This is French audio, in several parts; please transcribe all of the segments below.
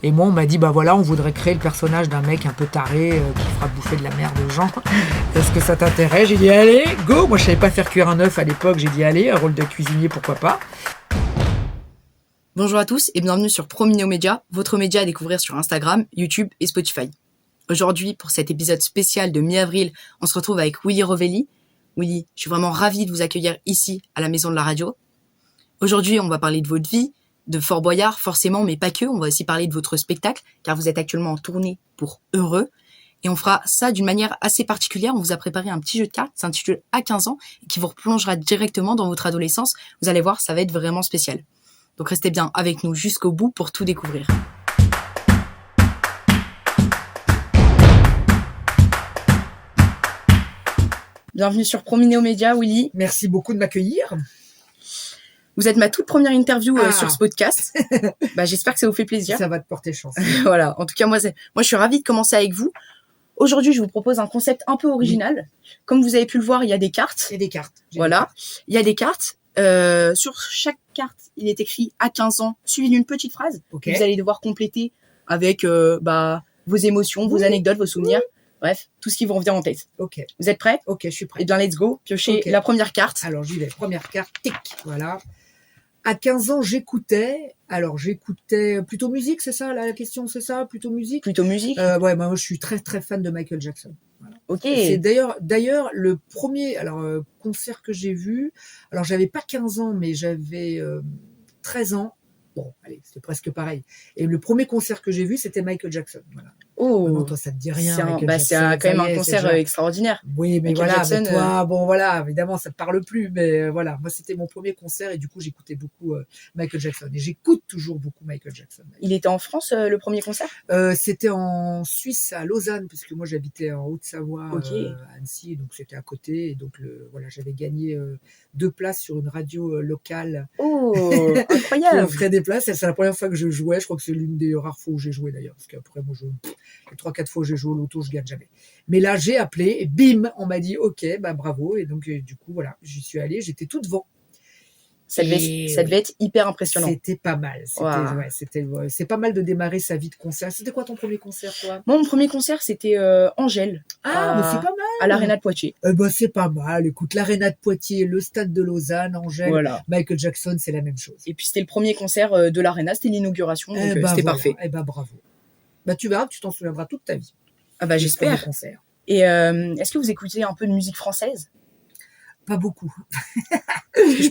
Et moi, on m'a dit, bah voilà, on voudrait créer le personnage d'un mec un peu taré qui fera bouffer de la merde aux gens. Est-ce que ça t'intéresse? J'ai dit, allez, go. Moi, je savais pas faire cuire un œuf à l'époque. J'ai dit, allez, un rôle de cuisinier, pourquoi pas. Bonjour à tous et bienvenue sur Prominéo Média, votre média à découvrir sur Instagram, YouTube et Spotify. Aujourd'hui, pour cet épisode spécial de mi-avril, on se retrouve avec Willy Rovelli. Willy, je suis vraiment ravie de vous accueillir ici, à la Maison de la Radio. Aujourd'hui, on va parler de votre vie, de Fort Boyard, forcément, mais pas que. On va aussi parler de votre spectacle, car vous êtes actuellement en tournée pour Heureux. Et on fera ça d'une manière assez particulière. On vous a préparé un petit jeu de cartes, ça s'intitule À 15 ans, et qui vous replongera directement dans votre adolescence. Vous allez voir, ça va être vraiment spécial. Donc restez bien avec nous jusqu'au bout pour tout découvrir. Bienvenue sur Prominéo Média, Willy. Merci beaucoup de m'accueillir. Vous êtes ma toute première interview sur ce podcast. J'espère que ça vous fait plaisir. Ça va te porter chance. Voilà. En tout cas, moi, je suis ravie de commencer avec vous. Aujourd'hui, je vous propose un concept un peu original. Oui. Comme vous avez pu le voir, il y a des cartes. Il y a des cartes. Voilà. Il y a des cartes. Sur chaque carte, il est écrit à 15 ans, suivi d'une petite phrase. Okay. Vous allez devoir compléter avec vos émotions, vos anecdotes, vos souvenirs. Bref, tout ce qui vous revient en tête. Ok. Vous êtes prêts? Ok, je suis prêt. Eh bien, let's go. Piochez la première carte. Alors, j'y vais. Première carte, tic. Voilà. À 15 ans, j'écoutais plutôt musique, c'est ça la question, c'est ça? Plutôt musique? Plutôt musique. Ouais, moi, je suis très, très fan de Michael Jackson. Voilà. Ok. C'est d'ailleurs le premier concert que j'ai vu. Alors, j'avais pas 15 ans, mais j'avais 13 ans. Bon, allez, c'était presque pareil. Et le premier concert que j'ai vu, c'était Michael Jackson. Voilà. Oh, non, toi, ça te dit rien. C'est quand même un concert extraordinaire. Oui, mais Michael voilà, Jackson, mais toi, bon, voilà, évidemment, ça te parle plus, mais voilà, moi, c'était mon premier concert et du coup, j'écoutais beaucoup Michael Jackson et j'écoute toujours beaucoup Michael Jackson. Il était en France, le premier concert? C'était en Suisse, à Lausanne, parce que moi, j'habitais en Haute-Savoie, à Annecy, donc c'était à côté, et donc j'avais gagné 2 places sur une radio locale. Oh, incroyable! Qui offrait des places, c'est la première fois que je jouais, je crois que c'est l'une des rares fois où j'ai joué d'ailleurs, parce qu'après, moi, les 3-4 fois où j'ai joué au loto, je gagne jamais. Mais là, j'ai appelé et bim, on m'a dit OK, bravo. Et donc, du coup, voilà, j'y suis allée, j'étais tout devant. Ça devait être hyper impressionnant. C'était pas mal. C'est pas mal de démarrer sa vie de concert. C'était quoi ton premier concert, toi? Moi, mon premier concert, c'était Angèle. Mais c'est pas mal. À l'Arena de Poitiers. C'est pas mal. Écoute, l'Arena de Poitiers, le Stade de Lausanne, Angèle, voilà. Michael Jackson, c'est la même chose. Et puis, c'était le premier concert de l'Arena, c'était l'inauguration, donc c'était parfait. Bravo. Tu verras que tu t'en souviendras toute ta vie. J'espère. Et est-ce que vous écoutez un peu de musique française? Pas beaucoup. Je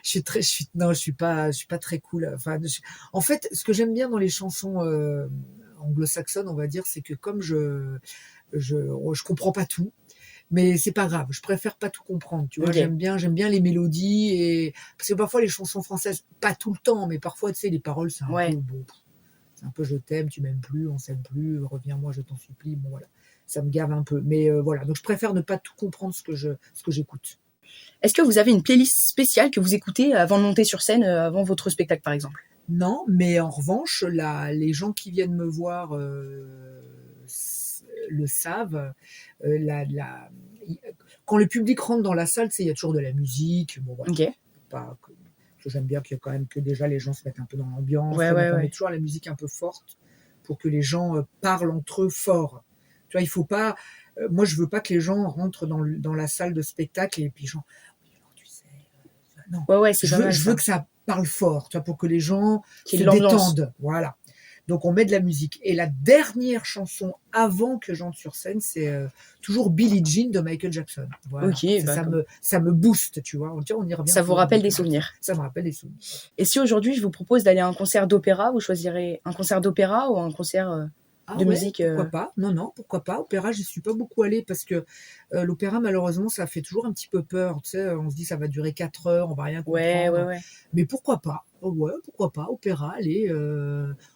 suis pas très cool. Enfin, en fait, ce que j'aime bien dans les chansons anglo-saxonnes, on va dire, c'est que comme je comprends pas tout, mais c'est pas grave. Je préfère pas tout comprendre. Tu vois, j'aime bien les mélodies et parce que parfois les chansons françaises, pas tout le temps, mais parfois tu sais les paroles c'est un peu bon. C'est un peu je t'aime, tu m'aimes plus, on s'aime plus, reviens-moi, je t'en supplie. Bon voilà, ça me gave un peu. Mais voilà, donc je préfère ne pas tout comprendre ce que j'écoute. Est-ce que vous avez une playlist spéciale que vous écoutez avant de monter sur scène, avant votre spectacle par exemple? Non, mais en revanche, les gens qui viennent me voir le savent. Quand le public rentre dans la salle, il y a toujours de la musique. Bon, voilà. Okay. J'aime bien qu'il y ait quand même que déjà les gens se mettent un peu dans l'ambiance. On met toujours la musique un peu forte pour que les gens parlent entre eux fort. Tu vois, il faut pas. Moi, je veux pas que les gens rentrent dans la salle de spectacle et puis genre, tu sais, non. Je veux que ça parle fort, tu vois, pour que les gens se détendent. Voilà. Donc on met de la musique. Et la dernière chanson avant que j'entre sur scène, c'est toujours Billie Jean de Michael Jackson. Voilà. Ça me booste, tu vois. On y revient. Ça vous rappelle des souvenirs. Ça me rappelle des souvenirs. Et si aujourd'hui je vous propose d'aller à un concert d'opéra, vous choisirez un concert d'opéra ou un concert de musique? Pourquoi pas? Non, pourquoi pas? Opéra, j'y suis pas beaucoup allée parce que l'opéra, malheureusement, ça fait toujours un petit peu peur. Tu sais, on se dit ça va durer 4 heures, on va rien comprendre. Ouais. Mais pourquoi pas? Ouais, pourquoi pas? Opéra, allez.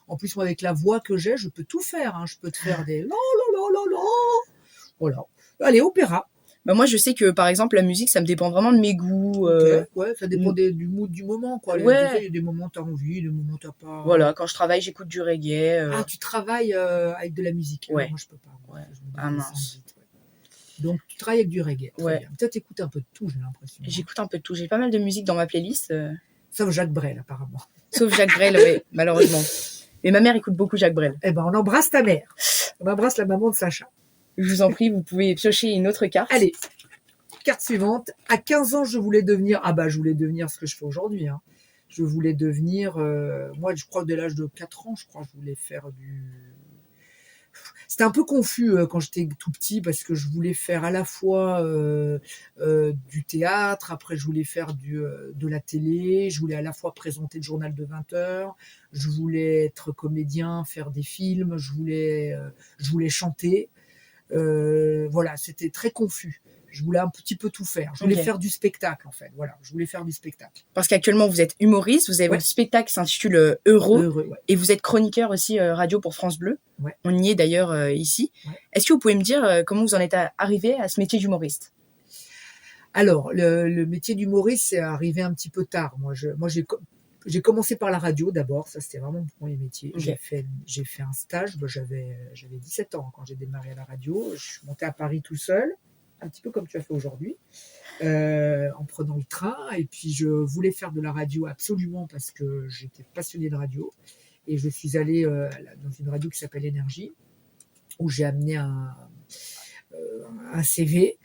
En plus, moi, avec la voix que j'ai, je peux tout faire. Hein. Je peux te faire des la. Voilà. Allez, opéra. Moi, je sais que, par exemple, la musique, ça me dépend vraiment de mes goûts. Ouais, ça dépend du mood du moment, quoi. Il y a des moments t'as envie, des moments t'as pas. Voilà, quand je travaille, j'écoute du reggae. Tu travailles avec de la musique? Ouais. Moi, je peux pas. Ouais. Mince. Donc, tu travailles avec du reggae. Très bien. Peut-être écoutes un peu de tout, j'ai l'impression. J'écoute un peu de tout. J'ai pas mal de musique dans ma playlist. Sauf Jacques Brel, apparemment. Sauf Jacques Brel, oui, malheureusement. Mais ma mère écoute beaucoup Jacques Brel. Eh ben, on embrasse ta mère. On embrasse la maman de Sacha. Je vous en prie, vous pouvez piocher une autre carte. Allez, carte suivante. À 15 ans, je voulais devenir... Ah bah, je voulais devenir ce que je fais aujourd'hui. Hein. Je voulais devenir... moi, je crois que dès l'âge de 4 ans, je voulais faire du... C'était un peu confus quand j'étais tout petit parce que je voulais faire à la fois du théâtre, après je voulais faire de la télé, je voulais à la fois présenter le journal de 20 heures, je voulais être comédien, faire des films, je voulais chanter. Voilà, c'était très confus. Je voulais un petit peu tout faire. Je voulais faire du spectacle, en fait. Voilà, je voulais faire du spectacle. Parce qu'actuellement, vous êtes humoriste, vous avez votre spectacle qui s'intitule Heureux, et vous êtes chroniqueur aussi radio pour France Bleu. Ouais. On y est d'ailleurs ici. Ouais. Est-ce que vous pouvez me dire comment vous en êtes arrivé à ce métier d'humoriste? Alors, le métier d'humoriste, c'est arrivé un petit peu tard. Moi, j'ai commencé par la radio d'abord. Ça, c'était vraiment mon premier métier. Okay. J'ai fait un stage. J'avais 17 ans quand j'ai démarré à la radio. Je suis montée à Paris tout seul, un petit peu comme tu as fait aujourd'hui, en prenant le train. Et puis, je voulais faire de la radio absolument parce que j'étais passionnée de radio. Et je suis allée dans une radio qui s'appelle Énergie, où j'ai amené un CV.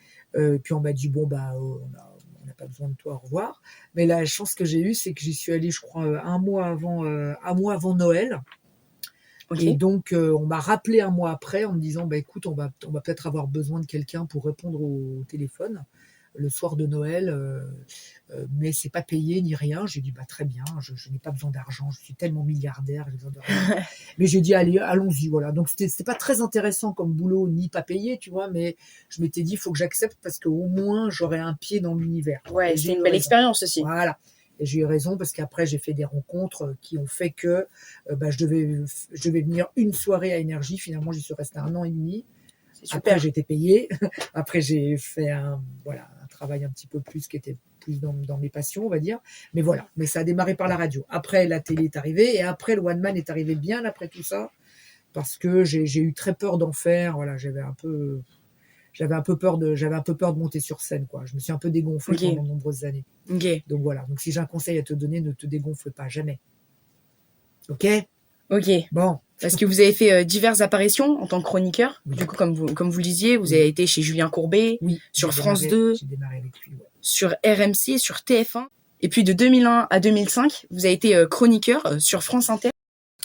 Puis on m'a dit, bon, bah, on n'a pas besoin de toi, au revoir. Mais la chance que j'ai eue, c'est que j'y suis allée, je crois, un mois avant Noël. Okay. Et donc, on m'a rappelé un mois après en me disant, bah, écoute, on va peut-être avoir besoin de quelqu'un pour répondre au téléphone le soir de Noël, mais c'est pas payé ni rien. J'ai dit, bah, très bien, je n'ai pas besoin d'argent, je suis tellement milliardaire, j'ai besoin de rien. Mais j'ai dit, allez, allons-y, voilà. Donc, c'était pas très intéressant comme boulot, ni pas payé, tu vois, mais je m'étais dit, il faut que j'accepte parce qu'au moins, j'aurais un pied dans l'univers. Ouais, c'est une belle expérience aussi. Voilà. Et j'ai eu raison parce qu'après, j'ai fait des rencontres qui ont fait que bah, je devais venir une soirée à Énergie. Finalement, j'y suis restée 1 an et demi. Après, j'ai été payée. Après, j'ai fait un travail un petit peu plus qui était plus dans mes passions, on va dire. Mais voilà. Mais ça a démarré par la radio. Après, la télé est arrivée et après, le one man est arrivé bien après tout ça parce que j'ai eu très peur d'en faire. Voilà, j'avais un peu peur de monter sur scène, quoi. Je me suis un peu dégonflée pendant de nombreuses années. Okay. Donc voilà. Donc si j'ai un conseil à te donner, ne te dégonfle pas, jamais. Ok. Bon. Parce que vous avez fait diverses apparitions en tant que chroniqueur. Oui. Du coup, comme vous le disiez, vous avez été chez Julien Courbet, sur France 2, j'ai démarré avec lui, sur RMC, sur TF1. Et puis de 2001 à 2005, vous avez été chroniqueur sur France Inter.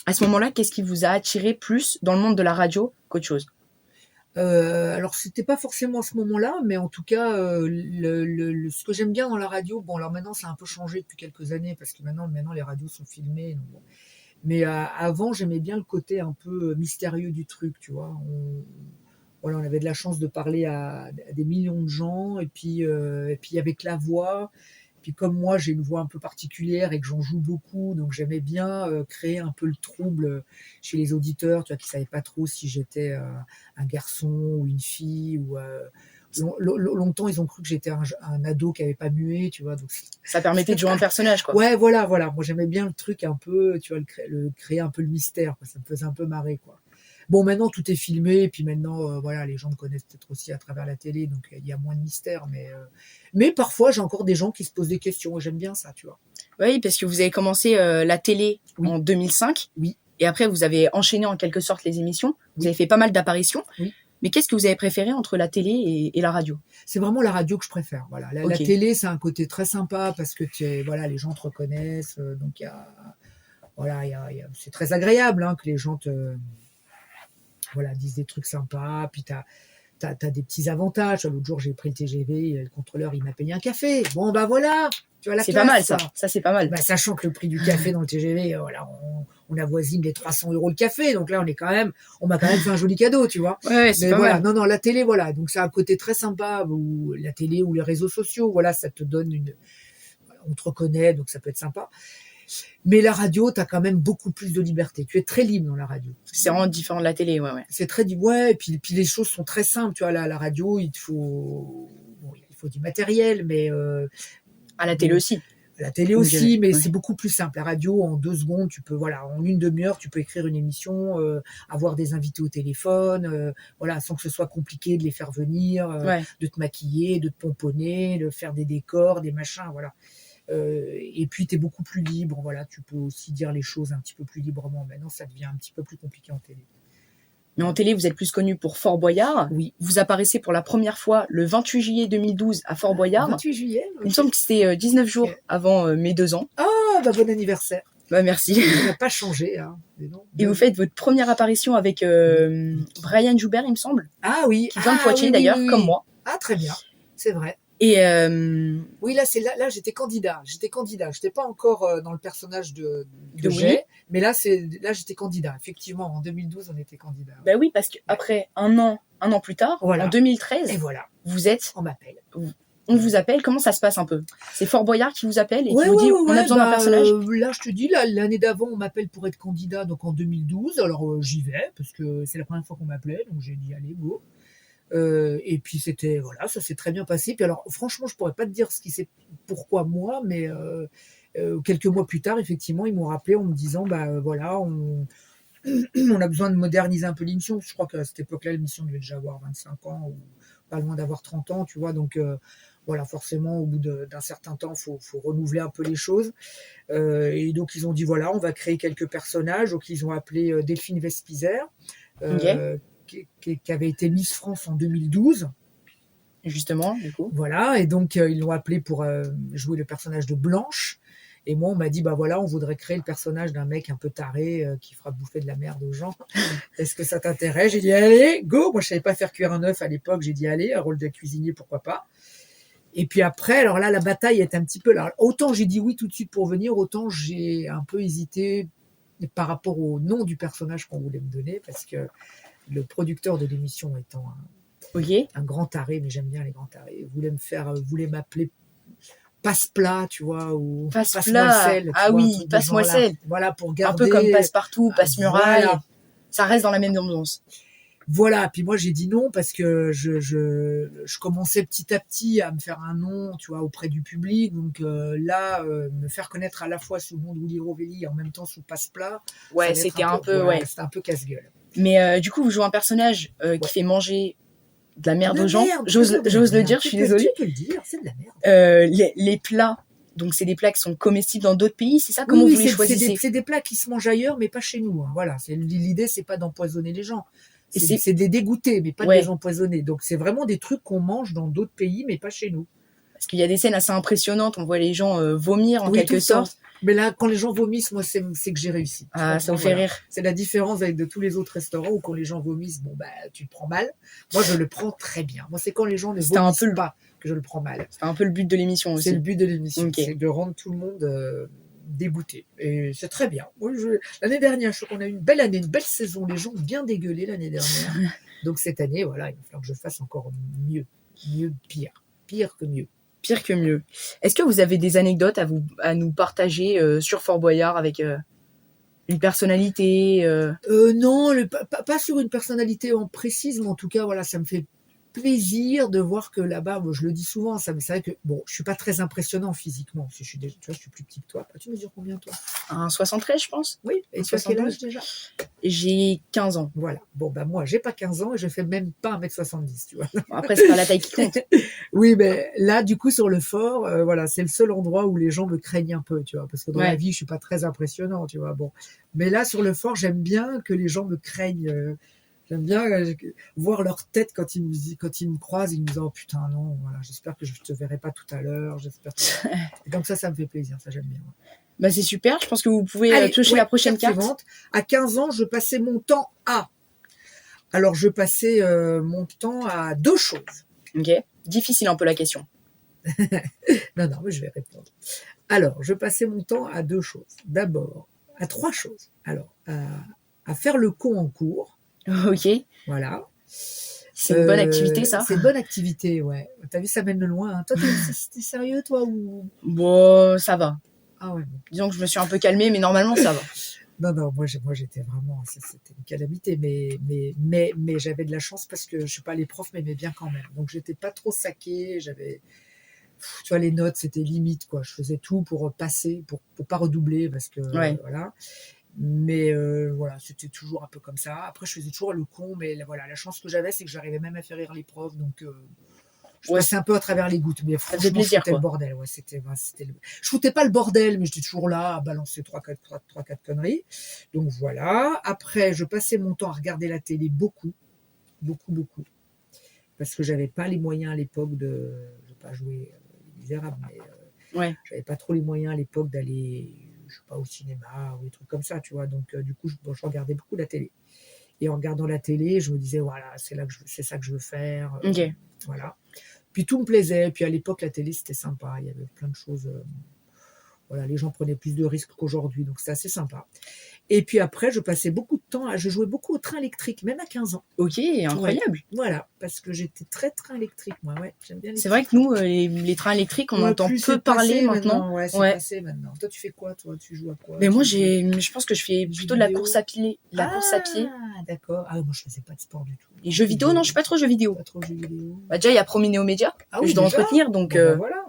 À ce moment-là, qu'est-ce qui vous a attiré plus dans le monde de la radio qu'autre chose? Alors c'était pas forcément à ce moment-là, mais en tout cas ce que j'aime bien dans la radio, bon alors maintenant ça a un peu changé depuis quelques années parce que maintenant les radios sont filmées. Donc bon. Mais avant j'aimais bien le côté un peu mystérieux du truc, tu vois. On avait de la chance de parler à des millions de gens et puis avec la voix. Puis comme moi, j'ai une voix un peu particulière et que j'en joue beaucoup, donc j'aimais bien créer un peu le trouble chez les auditeurs, tu vois, qui savaient pas trop si j'étais un garçon ou une fille. Ou longtemps, ils ont cru que j'étais un ado qui avait pas mué, tu vois. Donc ça permettait de jouer un personnage, quoi. Ouais, voilà. Moi, j'aimais bien le truc un peu, tu vois, créer un peu le mystère, quoi. Ça me faisait un peu marrer, quoi. Bon, maintenant, tout est filmé, et puis maintenant, les gens me connaissent peut-être aussi à travers la télé, donc il y a moins de mystère, mais parfois, j'ai encore des gens qui se posent des questions, et j'aime bien ça, tu vois. Oui, parce que vous avez commencé la télé en 2005, et après, vous avez enchaîné en quelque sorte les émissions, vous avez fait pas mal d'apparitions, mais qu'est-ce que vous avez préféré entre la télé et la radio? C'est vraiment la radio que je préfère, voilà. La télé, c'est un côté très sympa, parce que les gens te reconnaissent, donc c'est très agréable, hein, que les gens disent des trucs sympas, puis t'as des petits avantages. L'autre jour, j'ai pris le TGV, le contrôleur, il m'a payé un café. Bon, bah voilà, tu vois la classe. C'est pas mal, ça c'est pas mal. Bah, sachant que le prix du café dans le TGV, on avoisine les 300 € le café, donc là, on m'a quand même fait un joli cadeau, tu vois. Ouais, c'est pas mal. Non, la télé, voilà, donc c'est un côté très sympa, où la télé ou les réseaux sociaux, voilà, ça te donne on te reconnaît, donc ça peut être sympa. Mais la radio, t'as quand même beaucoup plus de liberté. Tu es très libre dans la radio. C'est vraiment différent de la télé, ouais. C'est très libre, ouais. Et puis les choses sont très simples. Tu vois, la radio, il faut du matériel, mais à la télé aussi. À la télé aussi, mais c'est beaucoup plus simple. La radio, en 2 secondes, tu peux, en 1 demi-heure, tu peux écrire une émission, avoir des invités au téléphone, sans que ce soit compliqué de les faire venir, de te maquiller, de te pomponner, de faire des décors, des machins, voilà. Et puis tu es beaucoup plus libre, voilà, tu peux aussi dire les choses un petit peu plus librement. Maintenant, ça devient un petit peu plus compliqué en télé. Mais en télé, vous êtes plus connu pour Fort Boyard. Oui. Vous apparaissez pour la première fois le 28 juillet 2012 à Fort Boyard. 28 juillet, okay. Il me semble que c'était 19 jours avant mes 2 ans. Ah, bah bon anniversaire. Bah merci. Ça n'a pas changé. Hein. Et vous faites votre première apparition avec Brian Joubert, il me semble. Ah oui. Qui vient de Poitiers d'ailleurs, comme moi. Ah très bien, c'est vrai. Et oui, là j'étais candidat. J'étais pas encore dans le personnage de Jay, mais là j'étais candidat. Effectivement, en 2012, on était candidat. Bah oui, parce qu'après un an plus tard, en 2013, et voilà, vous êtes. On m'appelle. On vous appelle. Comment ça se passe un peu? C'est Fort Boyard qui vous appelle et qui vous dit on a besoin d'un personnage. Là, je te dis, l'année d'avant, on m'appelle pour être candidat, donc en 2012. Alors j'y vais parce que c'est la première fois qu'on m'appelait, donc j'ai dit allez go. Et puis c'était voilà, ça s'est très bien passé. Puis alors franchement, je pourrais pas te dire pourquoi moi, mais quelques mois plus tard, effectivement, ils m'ont rappelé en me disant voilà, on a besoin de moderniser un peu l'émission. Je crois qu'à cette époque-là, l'émission devait déjà avoir 25 ans ou pas loin d'avoir 30 ans, tu vois. Donc voilà, forcément, au bout d'un certain temps, faut renouveler un peu les choses. Et donc ils ont dit voilà, on va créer quelques personnages. Donc ils ont appelé Delphine Vespizer. Qui avait été Miss France en 2012. Justement, du coup. Voilà, et donc ils l'ont appelé pour jouer le personnage de Blanche. Et moi, on m'a dit, voilà, on voudrait créer le personnage d'un mec un peu taré qui fera bouffer de la merde aux gens. Est-ce que ça t'intéresse? J'ai dit, allez, go. Moi, je savais pas faire cuire un œuf à l'époque. J'ai dit, allez, un rôle de cuisinier, pourquoi pas. Et puis après, alors là, la bataille est un petit peu là. Autant j'ai dit oui tout de suite pour venir, autant j'ai un peu hésité par rapport au nom du personnage qu'on voulait me donner, parce que le producteur de l'émission étant un grand taré, mais j'aime bien les grands tarés, voulait m'appeler Passe-Plat, tu vois, ou Passe-Plat. Le sel. Ah oui, Passe-moi le sel. Voilà, pour garder. Un peu comme Passe-Partout, Passe-Muraille. Voilà. Ça reste dans la même ambiance. Voilà, puis moi j'ai dit non parce que je commençais petit à petit à me faire un nom, tu vois, auprès du public. Donc là, me faire connaître à la fois sous le nom de Willy Rovelli et en même temps sous Passe-Plat. Ouais, c'était un peu c'était un peu casse-gueule. Mais du coup, vous jouez un personnage qui fait manger de la merde aux gens. J'ose le dire, je suis désolée. Tu peux le dire, c'est de la merde. Les plats, donc c'est des plats qui sont comestibles dans d'autres pays, c'est ça? Comment vous les choisissez? C'est des plats qui se mangent ailleurs, mais pas chez nous. Hein. Voilà, l'idée, c'est pas d'empoisonner les gens. C'est des dégoûter, mais pas de les empoisonner. Donc c'est vraiment des trucs qu'on mange dans d'autres pays, mais pas chez nous. Parce qu'il y a des scènes assez impressionnantes, on voit les gens vomir en quelque sorte. Mais là, quand les gens vomissent, moi, c'est que j'ai réussi. Ah, ça vous fait rire. C'est la différence avec de tous les autres restaurants où quand les gens vomissent, tu le prends mal. Moi, je le prends très bien. Moi, c'est quand les gens ne vomissent pas que je le prends mal. C'est un peu le but de l'émission aussi. C'est le but de l'émission, c'est de rendre tout le monde dégoûté. Et c'est très bien. Moi, l'année dernière, je crois qu'on a eu une belle année, une belle saison. Les gens ont bien dégueulé l'année dernière. Donc cette année, voilà, il va falloir que je fasse encore mieux. Pire que mieux. Pire que mieux. Est-ce que vous avez des anecdotes à nous partager sur Fort Boyard avec une personnalité Non, pas sur une personnalité en précise, mais en tout cas, voilà, ça me fait plaisir de voir que là-bas, je le dis souvent, ça, mais c'est vrai que je suis pas très impressionnant physiquement. Je suis plus petit que toi. Tu mesures combien, toi? Un 73, je pense. Oui. Et tu as quel âge déjà? J'ai 15 ans. Voilà. Bon, moi, j'ai pas 15 ans et je fais même pas 1m70, tu vois. Après, c'est pas la taille qui compte. Oui, mais là, du coup, sur le fort, voilà, c'est le seul endroit où les gens me craignent un peu, tu vois, parce que dans la vie, je suis pas très impressionnant, tu vois. Bon, mais là, sur le fort, j'aime bien que les gens me craignent. J'aime bien voir leur tête quand ils me croisent, ils me disent oh putain non, voilà, j'espère que je te verrai pas tout à l'heure, j'espère. Et donc ça me fait plaisir, ça j'aime bien. Bah c'est super, je pense que vous pouvez toucher la prochaine carte. Suivante. À 15 ans, je passais mon temps à. Alors je passais mon temps à 2 choses. Ok. Difficile un peu la question. non, mais je vais répondre. Alors, je passais mon temps à 2 choses. D'abord, à 3 choses. Alors, à faire le con en cours. Ok. Voilà. C'est une bonne activité, ça. C'est une bonne activité, ouais. T'as vu, ça mène loin. Hein. Toi, t'es sérieux, toi ou... Bon, ça va. Ah ouais. Disons que je me suis un peu calmée, mais normalement, ça va. Non, moi j'étais vraiment... C'était une calamité, mais j'avais de la chance parce que, je sais pas, les profs m'aimaient bien quand même. Donc, j'étais pas trop saquée, j'avais... Tu vois, les notes, c'était limite, quoi. Je faisais tout pour passer, pour pas redoubler, parce que... Voilà. Mais voilà, c'était toujours un peu comme ça. Après, je faisais toujours le con, mais voilà, la chance que j'avais, c'est que j'arrivais même à faire rire les profs. Donc Je passais un peu à travers les gouttes, mais faisait franchement, plaisir, c'était le quoi. bordel. Ouais, je foutais pas le bordel, mais j'étais toujours là à balancer 3-4 conneries. Donc voilà. Après, je passais mon temps à regarder la télé beaucoup, beaucoup, beaucoup. Parce que j'avais pas les moyens à l'époque je vais pas jouer les misérables, mais Ouais. j'avais pas trop les moyens à l'époque d'aller, je sais pas, au cinéma ou des trucs comme ça, tu vois. Donc du coup, je regardais beaucoup la télé. Et en regardant la télé, je me disais, voilà, c'est ça que je veux faire. Ok. Voilà. Puis tout me plaisait. Puis à l'époque, la télé, c'était sympa. Il y avait plein de choses. Voilà, les gens prenaient plus de risques qu'aujourd'hui. Donc c'est assez sympa. Et puis après, je jouais beaucoup au train électrique, même à 15 ans. Ok, incroyable. Ouais, voilà, parce que j'étais très train électrique, moi. Ouais, j'aime bien les C'est vrai que nous, les trains électriques, on entend peu parler maintenant. Ouais, c'est passé maintenant. Toi, tu fais quoi, toi? Tu joues à quoi? Mais moi, je pense que je fais plutôt de la course à pied. Course à pied. Ah, d'accord. Ah, moi, je faisais pas de sport du tout. Et jeux vidéo, non, je suis pas trop jeux vidéo. Pas trop jeux vidéo. Bah, déjà, il y a Prominéo Média, que je dois entretenir, donc.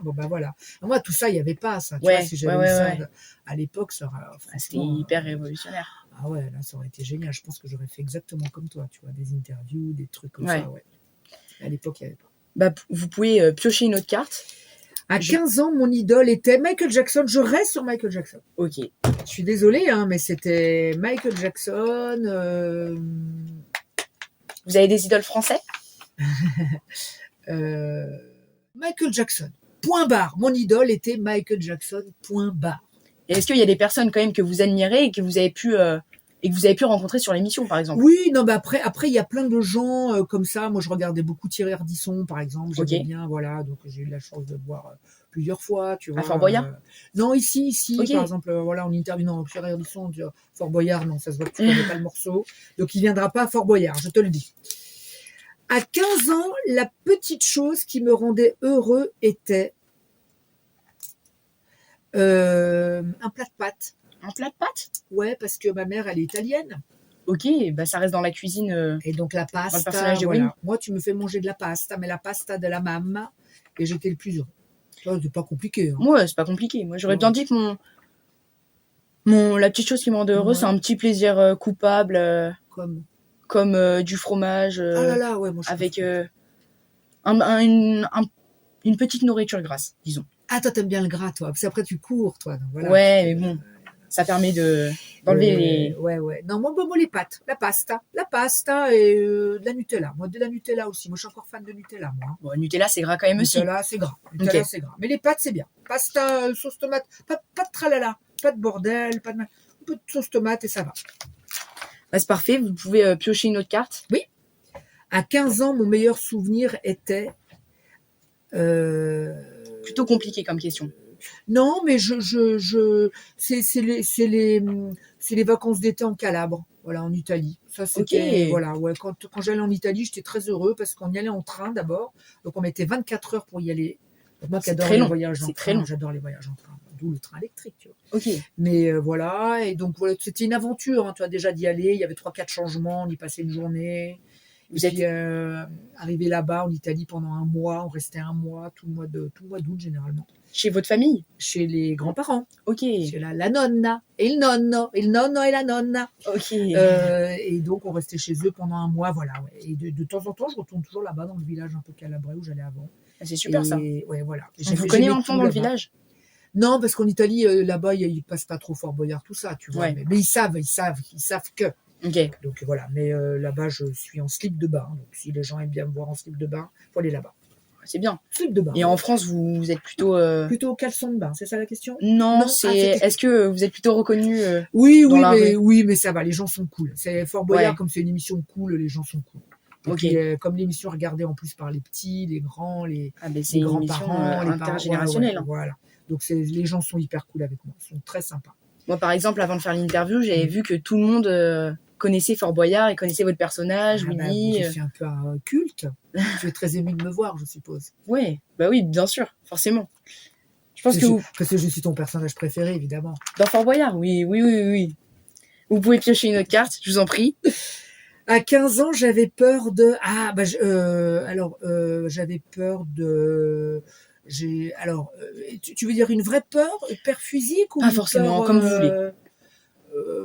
Bon, bah voilà. Moi, tout ça, il n'y avait pas ça. Tu Ouais, vois, si j'avais eu ça à l'époque, ça aurait, c'était hyper révolutionnaire. Ah ouais, là, ça aurait été génial. Je pense que j'aurais fait exactement comme toi, tu vois, des interviews, des trucs comme ça, ouais. À l'époque, il n'y avait pas. Bah, vous pouvez piocher une autre carte. À 15 ans, mon idole était Michael Jackson. Je reste sur Michael Jackson. Ok. Je suis désolée, hein, mais c'était Michael Jackson. Vous avez des idoles français? Michael Jackson. Point barre. Mon idole était Michael Jackson. Point barre. Et est-ce qu'il y a des personnes quand même que vous admirez et que vous avez pu rencontrer sur l'émission, par exemple? Oui, non, bah après, il y a plein de gens comme ça. Moi, je regardais beaucoup Thierry Ardisson, par exemple. J'aimais bien, voilà. Donc, j'ai eu la chance de le voir plusieurs fois, tu vois. À Fort Boyard? Non, ici, par exemple, voilà, en interview, non, Thierry Ardisson, Fort Boyard, non, ça se voit que tu connais pas le morceau. Donc, il viendra pas à Fort Boyard, je te le dis. À 15 ans, la petite chose qui me rendait heureux était un plat de pâtes. Un plat de pâtes? Ouais, parce que ma mère, elle est italienne. Ok, bah ça reste dans la cuisine. Et donc la pasta, le personnage de Winnie. Moi, tu me fais manger de la pasta, mais la pasta de la mamma, et j'étais le plus heureux. C'est pas compliqué. Hein. Ouais, c'est pas compliqué. Moi, j'aurais bien dit que la petite chose qui me rendait heureux, c'est un petit plaisir coupable. Comme du fromage. Ah là là, ouais, moi je avec une petite nourriture grasse, disons. Ah, toi, t'aimes bien le gras, toi. Parce qu'après, tu cours, toi. Donc, voilà, ouais, mais bon, ça permet d'enlever les... Ouais. Non, moi, les pâtes, la pasta et de la Nutella. Moi, de la Nutella aussi. Moi, je suis encore fan de Nutella, moi. Bon, Nutella, c'est gras quand même aussi. Nutella, c'est gras. C'est gras. Mais les pâtes, c'est bien. Pasta, sauce tomate, pas de tralala, pas de bordel, un peu de sauce tomate et ça va. Bah, c'est parfait, vous pouvez piocher une autre carte. Oui. À 15 ans, mon meilleur souvenir était... Plutôt compliqué comme question. Non, mais c'est les vacances d'été en Calabre, voilà, en Italie. Ça, c'était, voilà, ouais, quand j'allais en Italie, j'étais très heureux parce qu'on y allait en train d'abord. Donc, on mettait 24 heures pour y aller. Donc, moi qui adore les voyages en train, j'adore les voyages en train. D'où le train électrique, tu vois. Ok. Mais voilà, et donc, voilà, c'était une aventure, hein, tu vois, déjà d'y aller. Il y avait 3-4 changements, on y passait une journée. Vous êtes arrivé là-bas en Italie pendant un mois, on restait un mois, tout le mois d'août généralement. Chez votre famille? Chez les grands-parents. Ok. Chez la nonna, et il nonno et la nonna. Ok. Et donc on restait chez eux pendant un mois, voilà. Ouais. Et de temps en temps, je retourne toujours là-bas dans le village un peu calabrais où j'allais avant. C'est super ça. Ouais, voilà. Vous connaissez l'enfant dans le village? Non, parce qu'en Italie, là-bas, ils passent pas trop Fort Boyard, tout ça, tu vois. Ouais. Mais ils savent que. Okay. Donc voilà, mais là-bas, je suis en slip de bain. Donc si les gens aiment bien me voir en slip de bain, il faut aller là-bas. C'est bien. Slip de bain. Et en France, vous êtes plutôt... Plutôt caleçon de bain, c'est ça la question? Non, est-ce que vous êtes plutôt reconnu oui, mais ça va, les gens sont cool. C'est Fort Boyard, comme c'est une émission cool, les gens sont cool. Et puis, comme l'émission est regardée en plus par les petits, les grands, les grands-parents, les intergénérationnelle. Voilà. Donc les gens sont hyper cool avec moi, ils sont très sympas. Moi, par exemple, avant de faire l'interview, j'avais vu que tout le monde connaissait Fort Boyard et connaissait votre personnage, Winnie. Je suis un peu un culte. Tu es très ému de me voir, je suppose. Oui, bien sûr, forcément. Je pense parce que je suis ton personnage préféré, évidemment. Dans Fort Boyard, oui. Vous pouvez piocher une autre carte, je vous en prie. À 15 ans, j'avais peur de... j'avais peur de... tu veux dire une vraie peur, peur physique ou pas forcément, comme vous voulez.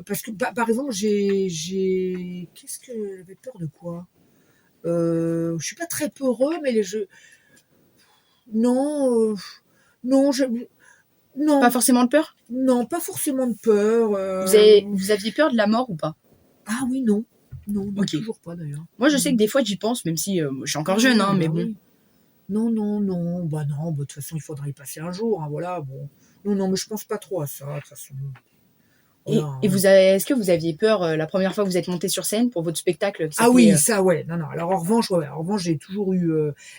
Parce que par exemple, qu'est-ce que j'avais peur de quoi? Je suis pas très peureux, mais Non, non, non, Pas forcément de peur? non, pas forcément de peur. Vous aviez peur de la mort ou pas? Ah oui, non. Non, Ok. toujours pas d'ailleurs. Moi, je sais que des fois, j'y pense, même si je suis encore jeune, hein, mais bon. Oui. Non, non, non. Bah non, de toute façon, il faudra y passer un jour. Hein, voilà, bon. Non, non, mais je pense pas trop à ça, de toute façon. Voilà, Et est-ce que vous aviez peur la première fois que vous êtes monté sur scène pour votre spectacle qui Ah oui, s'appelait, ça, ouais. Non, non. Alors en revanche, j'ai toujours eu.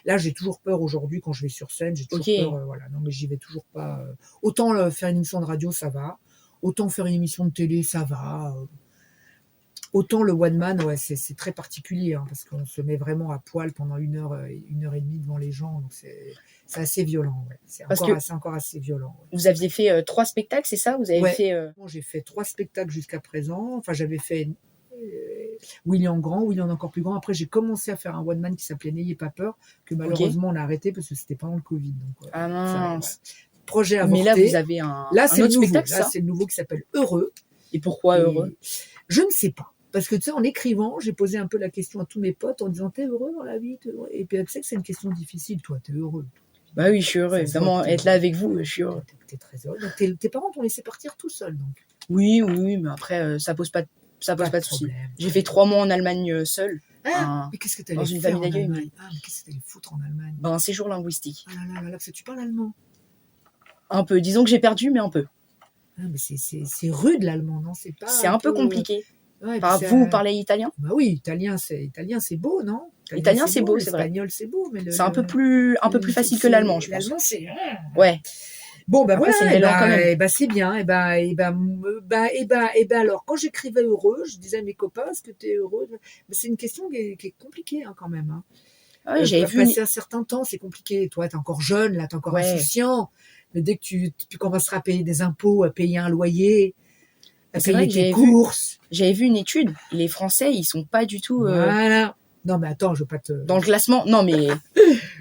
Là, j'ai toujours peur aujourd'hui quand je vais sur scène. J'ai toujours Ok. peur. Voilà. Non, mais j'y vais toujours pas. Autant faire une émission de radio, ça va. Autant faire une émission de télé, ça va. Autant le one man, ouais, c'est très particulier hein, parce qu'on se met vraiment à poil pendant 1 heure et demie devant les gens. Donc c'est assez violent. Ouais. C'est encore assez violent. Ouais. vous aviez fait 3 spectacles, c'est ça? Vous avez Ouais. fait. J'ai fait 3 spectacles jusqu'à présent. Enfin, j'avais fait William Grand, William encore plus grand. Après, j'ai commencé à faire un one man qui s'appelait N'ayez pas peur, que malheureusement on a arrêté parce que c'était pendant le Covid. Donc, Ah mince. Projet avorté. Mais là, vous avez un autre spectacle, Là, c'est le nouveau qui s'appelle Heureux. Et pourquoi heureux? Je ne sais pas. Parce que tu sais, en écrivant, j'ai posé un peu la question à tous mes potes en disant t'es heureux dans la vie, t'es heureux. Et puis tu sais que c'est une question difficile, toi, t'es heureux. Bah oui, je suis heureux. Évidemment, être là avec vous, je suis heureux. T'es très heureux. Donc tes parents t'ont laissé partir tout seul, donc. Oui, mais après, ça pose pas de soucis. J'ai fait 3 mois en Allemagne seul. Mais qu'est-ce que t'allais dans une faire famille en d'accueil. Allemagne mais qu'est-ce que t'allais foutre en Allemagne Un séjour linguistique. Ah là là là là, parce que tu parles allemand. Un peu. Disons que j'ai perdu, mais un peu. Ah, mais c'est rude l'allemand, non? C'est un peu compliqué. Ouais, vous parlez italien? Bah oui, italien c'est beau, non? Italien c'est beau, c'est vrai. L'espagnol c'est beau, mais c'est un peu plus facile que l'allemand, je pense. L'allemand c'est. Ouais. Bon ben Après, voilà, c'est une belle langue quand même. C'est bien, alors quand j'écrivais heureux, je disais à mes copains, est-ce que t'es heureux? C'est une question qui est compliquée hein, quand même. Hein. Ouais, j'avais vu. Passer un certain temps, c'est compliqué. Toi, t'es encore jeune, là, t'es encore insouciant. Mais dès que tu commenceras à payer des impôts, à payer un loyer, à payer tes courses. J'avais vu une étude. Les Français, ils sont pas du tout. Voilà. Non, mais attends, je veux pas te. Dans le classement. Non, mais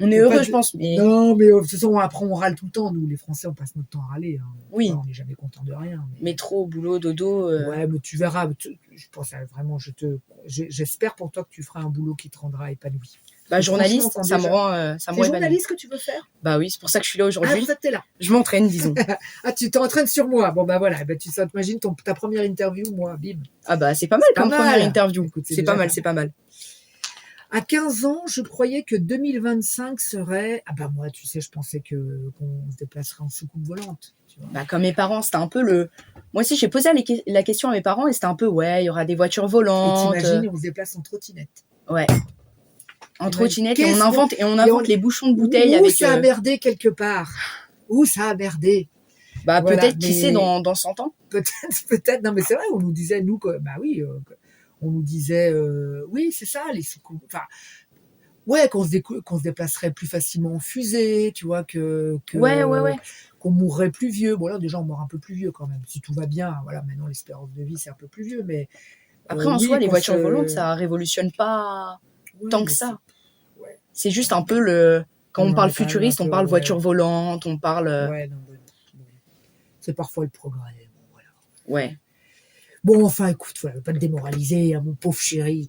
on est heureux, je pense. Mais... Non, mais de toute façon, après, on râle tout le temps. Nous, les Français, on passe notre temps à râler. Hein. Oui. On n'est jamais content de rien. Métro, boulot, dodo. Ouais, mais tu verras. Je pense vraiment, j'espère pour toi que tu feras un boulot qui te rendra épanoui. Bah, journaliste, ça me rend. C'est journaliste que tu veux faire? Bah oui, c'est pour ça que je suis là aujourd'hui. Ah, pour ça que t'es là. Je m'entraîne, disons. Ah, tu t'entraînes sur moi. Bon, bah voilà. Tu t'imagines ta première interview, moi, bim. Ah, bah, c'est pas mal comme première interview. Écoute, c'est pas mal. À 15 ans, je croyais que 2025 serait... Ah bah moi, tu sais, je pensais qu'on se déplacerait en soucoupe volante. Tu vois. Bah comme mes parents, c'était un peu le... Moi aussi, j'ai posé la question à mes parents et c'était un peu, ouais, il y aura des voitures volantes. Et t'imagines, on se déplace en trottinette. Ouais. En trottinette, et on invente les bouchons de bouteilles avec... Où ça a merdé quelque part. Où ça a merdé. Bah voilà, peut-être, qui sait, dans 100 ans. Peut-être. Non mais c'est vrai, on nous disait, nous, bah oui... on nous disait, oui, c'est ça, les soucoupes. Enfin, ouais, qu'on se déplacerait plus facilement en fusée, tu vois, ouais. Qu'on mourrait plus vieux. Bon, là, déjà, on meurt un peu plus vieux quand même. Si tout va bien, voilà, maintenant, l'espérance de vie, c'est un peu plus vieux, mais. Après, en soi, les voitures volantes, ça révolutionne pas tant que ça. Ouais. C'est juste un peu quand on parle futuriste, on parle voiture volante, on parle. Ouais, non, c'est parfois le progrès. Bon, voilà. Ouais. Bon, enfin, écoute, voilà, pas te démoraliser, hein, mon pauvre chéri.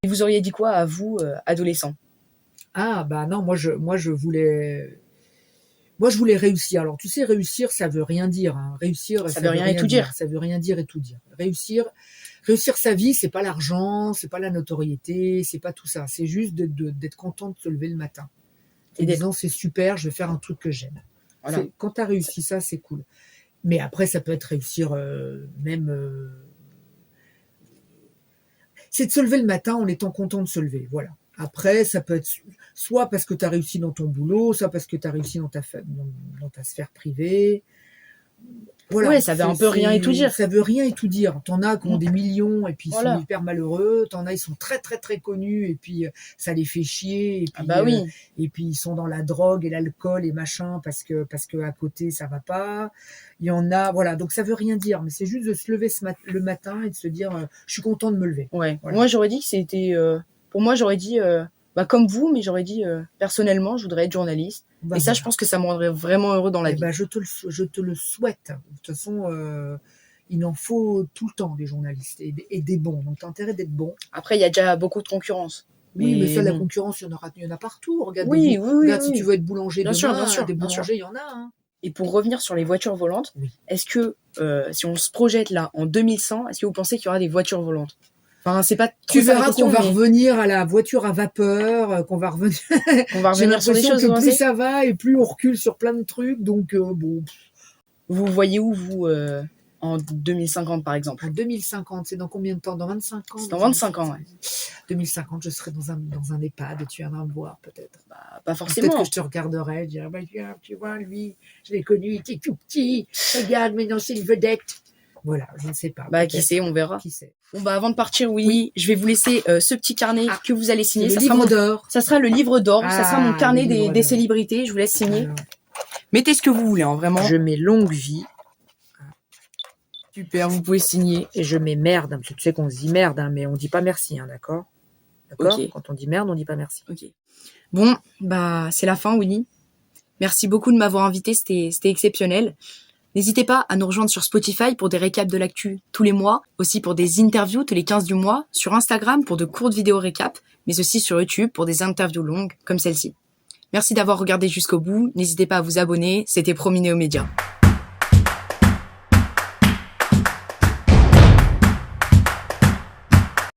Et vous auriez dit quoi à vous, adolescent? Ah, bah non, moi, je voulais réussir. Alors, tu sais, réussir, ça veut rien dire. Hein. Réussir, ça veut rien et tout dire. Ça veut rien dire et tout dire. Réussir sa vie, c'est pas l'argent, c'est pas la notoriété, c'est pas tout ça. C'est juste d'être content de se lever le matin. Et disant, c'est super, je vais faire un truc que j'aime. Voilà. Quand tu as réussi ça, c'est cool. Mais après, ça peut être réussir même... c'est de se lever le matin en étant content de se lever. Voilà. Après, ça peut être soit parce que tu as réussi dans ton boulot, soit parce que tu as réussi dans ta sphère privée. Voilà, ouais, ça veut un peu rien et tout dire. Ça veut rien et tout dire. T'en as qui ont des millions et puis ils sont hyper malheureux. T'en as, ils sont très très très connus et puis ça les fait chier. Et puis, et puis ils sont dans la drogue et l'alcool et machin parce que à côté ça va pas. Il y en a, voilà. Donc ça veut rien dire, mais c'est juste de se lever le matin et de se dire, je suis content de me lever. Ouais. Voilà. Moi j'aurais dit que c'était, pour moi j'aurais dit, comme vous, mais j'aurais dit personnellement, je voudrais être journaliste. Et ça, je pense que ça me rendrait vraiment heureux dans la vie. Je te le souhaite. De toute façon, il en faut tout le temps des journalistes et des bons. Donc, t'as intérêt d'être bon. Après, il y a déjà beaucoup de concurrence. Oui, mais ça, la bon. concurrence, il y en a partout. Regarde, Oui, regarde si tu veux être boulanger Bien demain, sûr, des bien sûr. boulangers, il y en a. Hein. Et pour revenir sur les voitures volantes, Oui. est-ce que si on se projette là en 2100, est-ce que vous pensez qu'il y aura des voitures volantes? Enfin, c'est pas trop Tu ça la verras question, qu'on va mais revenir à la voiture à vapeur, qu'on va revenir. on va J'ai revenir sur des l'impression choses, que vous plus pensez? ça va et plus on recule sur plein de trucs. Donc bon, Vous voyez où, vous, en 2050, par exemple? en 2050, c'est dans combien de temps? Dans 25 ans? C'est dans 25 ans, ouais. 2050, je serai dans un EHPAD et tu viendras me voir peut-être. Bah, pas Peut-être forcément. que je te regarderai, je dirais, bah, tu vois, lui, je l'ai connu, il était tout petit. Regarde, maintenant c'est une vedette. Voilà, je ne sais pas. Bah, qui sait, on verra. Qui sait. Bon, bah, avant de partir, Willy, Oui. je vais vous laisser ce petit carnet que vous allez signer. C'est le Ça sera livre mon- d'or. Ça sera le livre d'or. Ça sera mon Ah, carnet le livre des d'or. célébrités. Je vous laisse signer. Alors, Mettez ce que vous voulez, hein, vraiment. je mets longue vie Super, vous pouvez signer. et je mets merde. Parce que tu sais qu'on se dit merde, hein, mais on dit pas merci, hein, d'accord? D'accord? Ok. Quand on dit merde, on dit pas merci. Ok. Bon, bah, c'est la fin, Willy. Merci beaucoup de m'avoir invité. C'était exceptionnel. N'hésitez pas à nous rejoindre sur Spotify pour des récaps de l'actu tous les mois, aussi pour des interviews tous les 15 du mois, sur Instagram pour de courtes vidéos récaps, mais aussi sur YouTube pour des interviews longues comme celle-ci. Merci d'avoir regardé jusqu'au bout. N'hésitez pas à vous abonner. C'était promis Néo Média.